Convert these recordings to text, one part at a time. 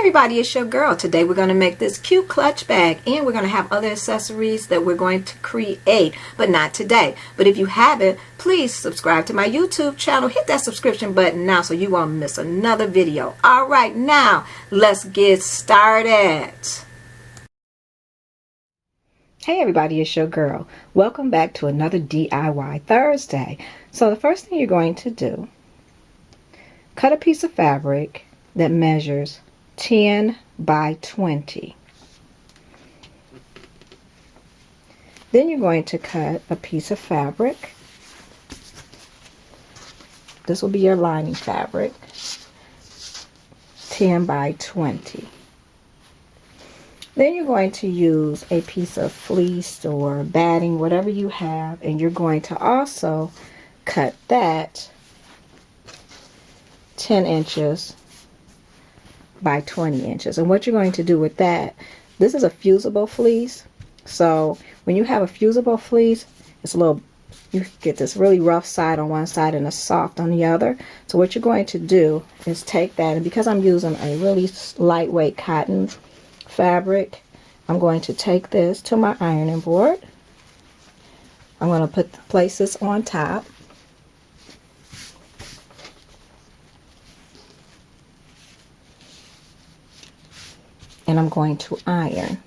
everybody, it's your girl. Today we're going to make this cute clutch bag, and we're going to have other accessories that we're going to create, but not today. But if you haven't, please subscribe to my YouTube channel. Hit that subscription button now so you won't miss another video. All right, now let's get started. Hey everybody, it's your girl. Welcome back to another DIY Thursday. So the first thing you're going to do, cut a piece of fabric that measures 10 by 20. Then you're going to cut a piece of fabric. This will be your lining fabric, 10 by 20. Then you're going to use a piece of fleece or batting, whatever you have, and you're going to also cut that 10 inches by 20 inches. And what you're going to do with that, this is a fusible fleece. So when you have a fusible fleece, it's a little, you get this really rough side on one side and a soft on the other. So what you're going to do is take that, and because I'm using a really lightweight cotton fabric, I'm going to take this to my ironing board. I'm going to place this on top. And I'm going to iron.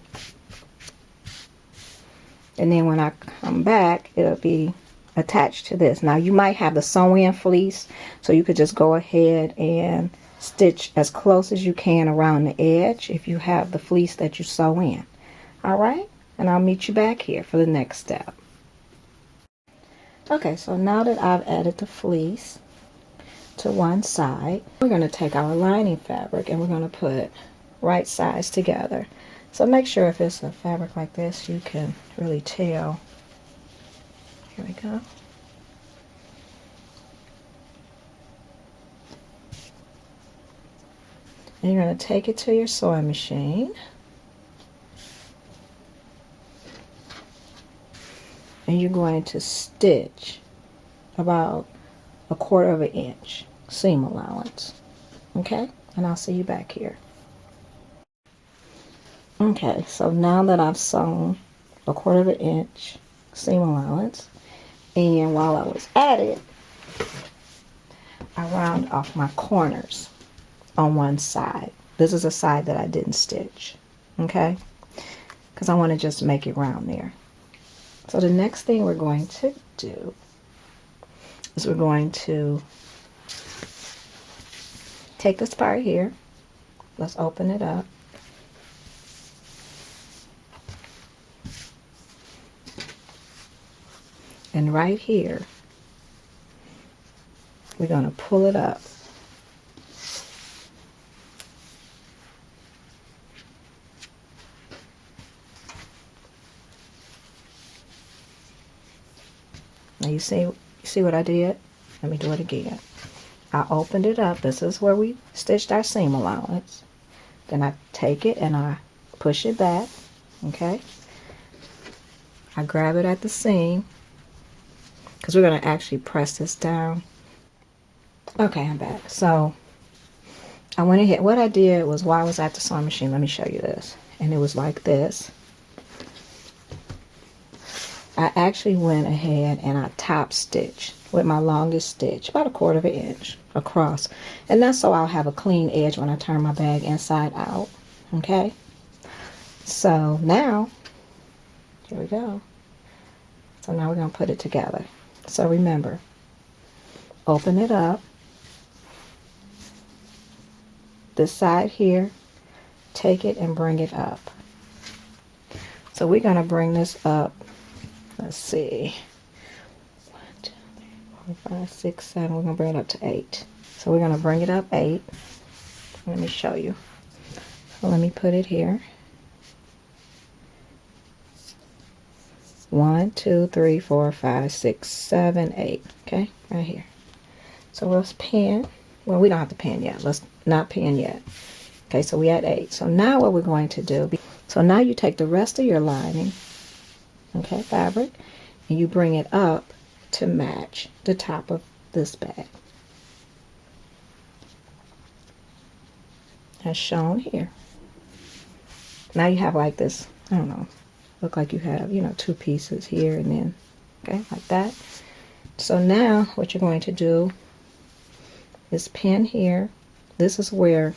And then when I come back, it'll be attached to this. Now you might have the sew-in fleece, so you could just go ahead and stitch as close as you can around the edge if you have the fleece that you sew in. Alright? And I'll meet you back here for the next step. Okay, so now that I've added the fleece to one side, we're going to take our lining fabric and we're going to put right sides together. So make sure if it's a fabric like this, you can really tell. Here we go. And you're going to take it to your sewing machine. And you're going to stitch about 1/4 of an inch seam allowance. Okay? And I'll see you back here. Okay, so now that I've sewn 1/4 of an inch seam allowance, and while I was at it, I round off my corners on one side. This is a side that I didn't stitch, okay? Because I want to just make it round there. So the next thing we're going to do is we're going to take this part here. Let's open it up. And right here, we're going to pull it up. Now you see what I did? Let me do it again. I opened it up. This is where we stitched our seam allowance. Then I take it and I push it back. Okay? I grab it at the seam, because we're going to actually press this down. Okay, I'm back. So I went ahead. What I did was, while I was at the sewing machine, let me show you this. And it was like this. I actually went ahead and I top stitched with my longest stitch, about 1/4 of an inch across. And that's so I'll have a clean edge when I turn my bag inside out. Okay? So now, here we go. So now we're going to put it together. So remember, open it up, this side here, take it and bring it up. So we're going to bring this up, let's see, 1, 2, 3, 4, 5, 6, 7, we're going to bring it up to 8. So we're going to bring it up 8. Let me show you. So let me put it here. 1, 2, 3, 4, 5, 6, 7, 8. Okay, right here. So let's pin. Well, we don't have to pin yet. Let's not pin yet. Okay, so we had 8. So now what we're going to do, so now you take the rest of your lining, okay, fabric, and you bring it up to match the top of this bag. as shown here. Now you have like this, I don't know, look like you have, you know, two pieces here and then, okay, like that. So now what you're going to do is pin here. This is where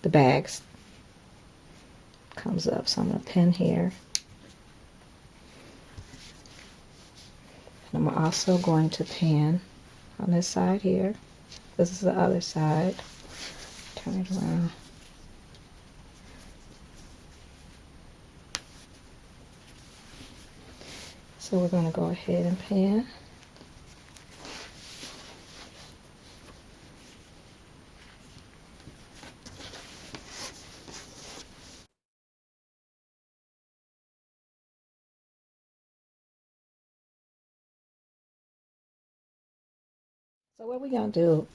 the bags comes up. So I'm going to pin here. And I'm also going to pin on this side here. This is the other side. Turn it around. So we're going to go ahead and pin. So what we're going to do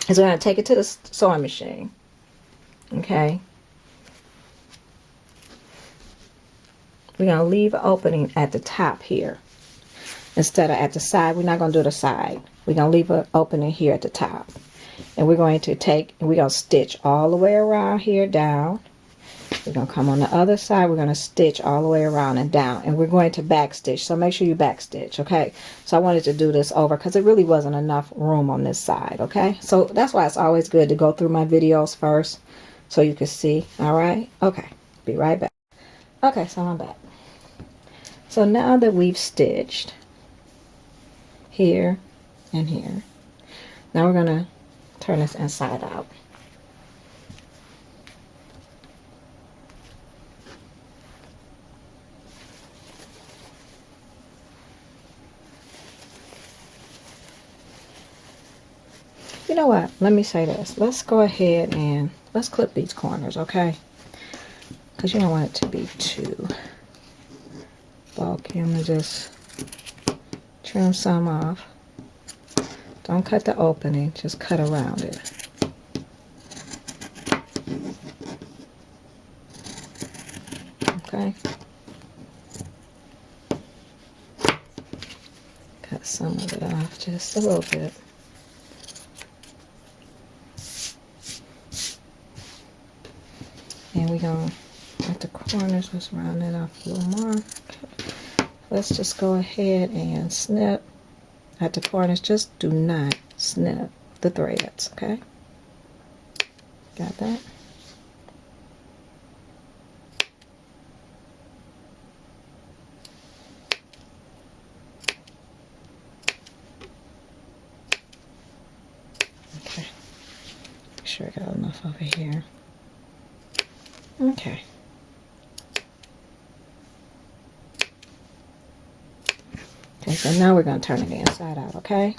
is we're going to take it to the sewing machine. Okay. We're going to leave an opening at the top here instead of at the side. We're not going to do the side. We're going to leave an opening here at the top. And we're going to take, and we're going to stitch all the way around here down. We're going to come on the other side. We're going to stitch all the way around and down. And we're going to back stitch. So make sure you back stitch, okay? So I wanted to do this over because it really wasn't enough room on this side, okay? So that's why it's always good to go through my videos first so you can see, all right? Okay, be right back. Okay, so I'm back. So now that we've stitched here and here, now we're going to turn this inside out. You know what? Let me say this. Let's go ahead and let's clip these corners, okay? Because you don't want it to be too bulky. I'm going to just trim some off. Don't cut the opening. Just cut around it. Okay? Cut some of it off just a little bit. And we're going to, at the corners, let's round it off a little more. Okay. Let's just go ahead and snip at the corners. Just do not snip the threads, okay? Got that? Okay. Make sure I got enough over here. Okay. Okay, so now we're going to turn it inside out, okay?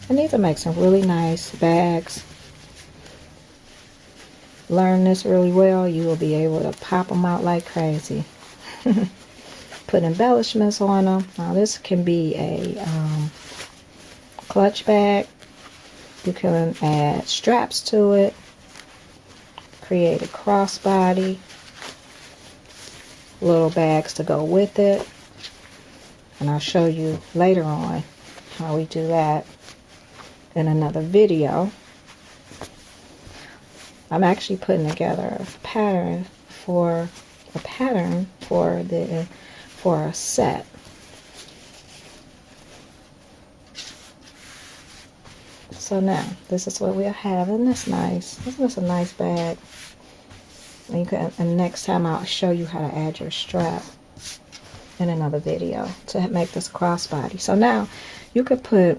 I need to make some really nice bags. Learn this really well, you will be able to pop them out like crazy. Put embellishments on them. Now this can be a clutch bag. You can add straps to it. Create a crossbody. Little bags to go with it. And I'll show you later on how we do that in another video. I'm actually putting together a pattern for a set. So now this is what we have, and that's nice. This is a nice bag. And you can, and next time I'll show you how to add your strap in another video to make this crossbody. So now you could put,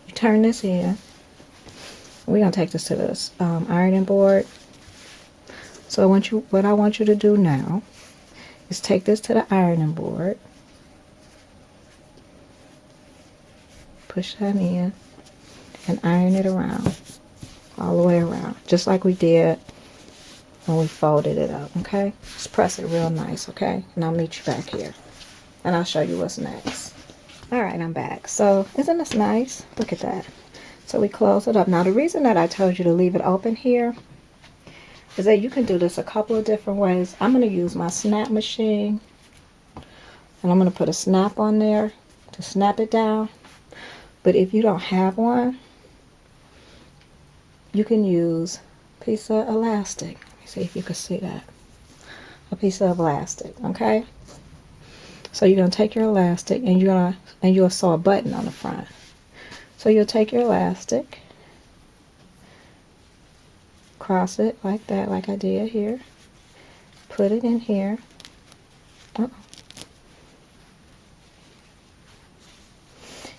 you turn this in. We're gonna take this to this ironing board. So what I want you to do now is take this to the ironing board. Push that in and iron it around, all the way around, just like we did when we folded it up, okay? Just press it real nice, okay? And I'll meet you back here, and I'll show you what's next. All right, I'm back. So isn't this nice? Look at that. So we close it up. Now the reason that I told you to leave it open here is that you can do this a couple of different ways. I'm going to use my snap machine, and I'm going to put a snap on there to snap it down. But if you don't have one, you can use a piece of elastic. Let me see if you can see that. A piece of elastic, okay? So you're going to take your elastic, and you'll sew a button on the front. So you'll take your elastic, cross it like that, like I did here. Put it in here.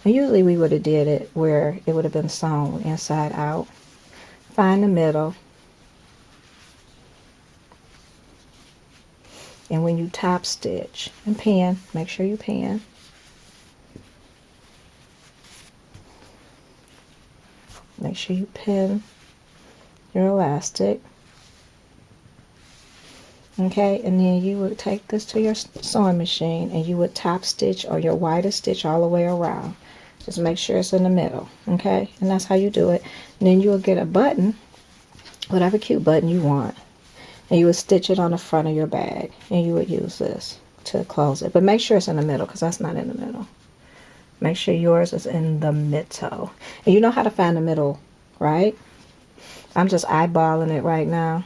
And usually we would have did it where it would have been sewn inside out. Find the middle. And when you top stitch, and pin, make sure you pin. Make sure you pin your elastic. Okay, and then you would take this to your sewing machine and you would top stitch or your widest stitch all the way around. Just make sure it's in the middle, okay? And that's how you do it. And then you will get a button, whatever cute button you want, and you would stitch it on the front of your bag, and you would use this to close it. But make sure it's in the middle, because that's not in the middle. Make sure yours is in the middle. And you know how to find the middle, right? I'm just eyeballing it right now.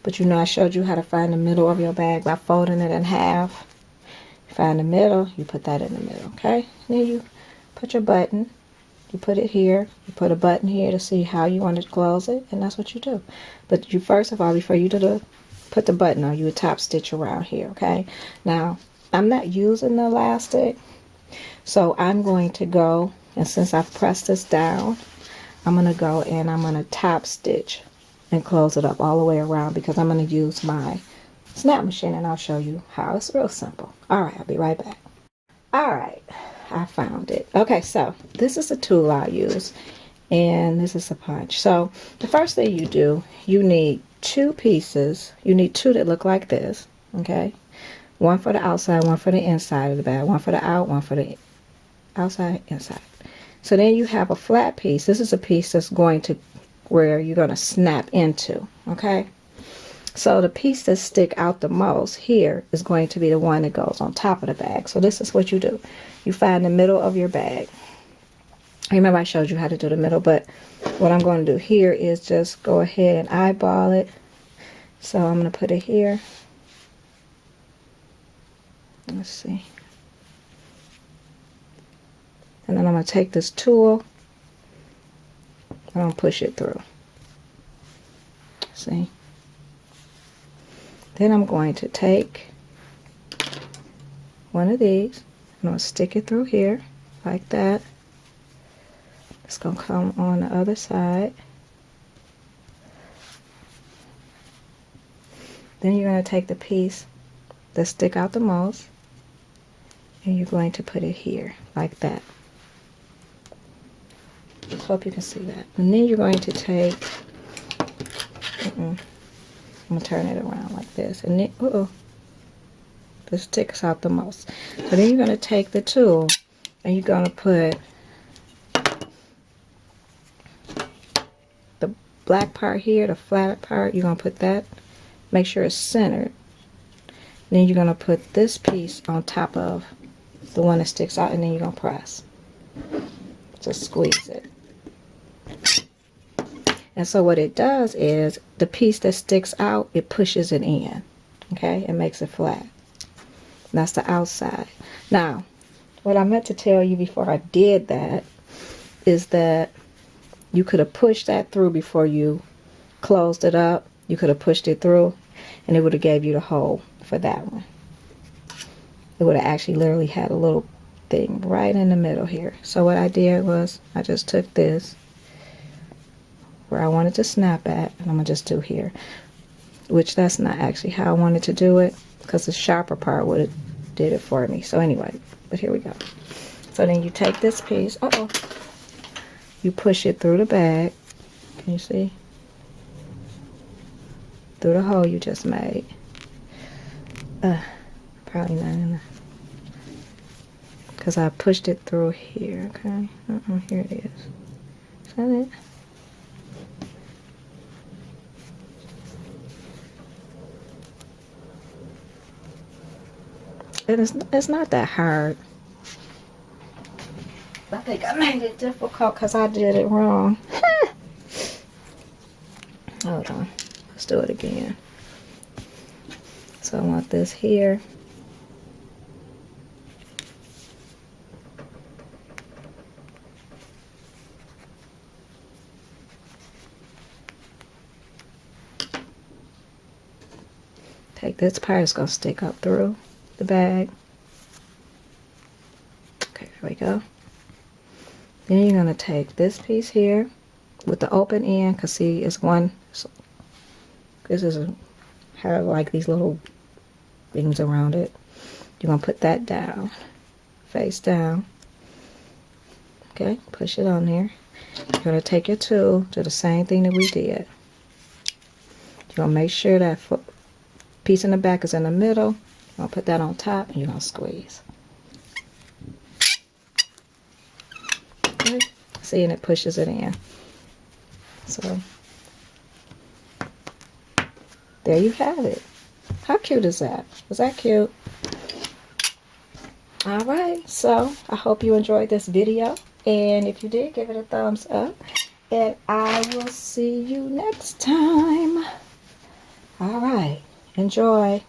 But you know I showed you how to find the middle of your bag by folding it in half. Find the middle, you put that in the middle, okay? Then you put your button, you put it here, you put a button here to see how you want to close it, and that's what you do. But you first of all, before you put the button on, you would top stitch around here, okay? Now, I'm not using the elastic, so I'm going to go, and since I've pressed this down, I'm going to go and I'm going to top stitch and close it up all the way around, because I'm going to use my snap machine, and I'll show you how. It's real simple. All right, I'll be right back. All right, I found it. Okay, so this is the tool I use, and this is a punch. So the first thing you do, you need two pieces. You need two that look like this, okay? One for the outside, one for the inside of the bag. One for the out, one for the outside, inside. So then you have a flat piece. This is a piece that's going to where you're going to snap into, okay? So the piece that stick out the most here is going to be the one that goes on top of the bag. So this is what you do. You find the middle of your bag. Remember I showed you how to do the middle, but what I'm going to do here is just go ahead and eyeball it. So I'm going to put it here. Let's see. And then I'm going to take this tool and I'm going to push it through. See? Then I'm going to take one of these, and I'll stick it through here like that. It's going to come on the other side. Then you're going to take the piece that stick out the most, and you're going to put it here like that. I hope you can see that. And then you're going to take, I'm going to turn it around like this. And then, this sticks out the most. So then you're going to take the tool and you're going to put the black part here, the flat part, you're going to put that, make sure it's centered. Then you're going to put this piece on top of the one that sticks out, and then you're going to press. Just squeeze it. And so what it does is the piece that sticks out, it pushes it in. Okay? It makes it flat. That's the outside. Now, what I meant to tell you before I did that is that you could have pushed that through before you closed it up. You could have pushed it through, and it would have gave you the hole for that one. It would have actually literally had a little thing right in the middle here. So what I did was I just took this where I wanted to snap at, and I'm going to just do here, which that's not actually how I wanted to do it, because the sharper part would have did it for me. So anyway, but here we go. So then you take this piece, you push it through the bag. Can you see? Through the hole you just made. Probably not enough, because I pushed it through here. Okay, here it is. Is that it? And it's not that hard. I think I made it difficult because I did it wrong. Hold on. Let's do it again. So I want this here. Take this part, it's going to stick up through the bag. Okay, here we go. Then you're going to take this piece here with the open end, because see, it's one, so this is have like these little things around it. You're going to put that down, face down. Okay, push it on there. You're going to take your tool, do the same thing that we did. You're going to make sure that piece in the back is in the middle. You're going to put that on top and you're going to squeeze. Okay. See, and it pushes it in. So, there you have it. How cute is that? Was that cute? Alright, so I hope you enjoyed this video. And if you did, give it a thumbs up. And I will see you next time. Alright, enjoy.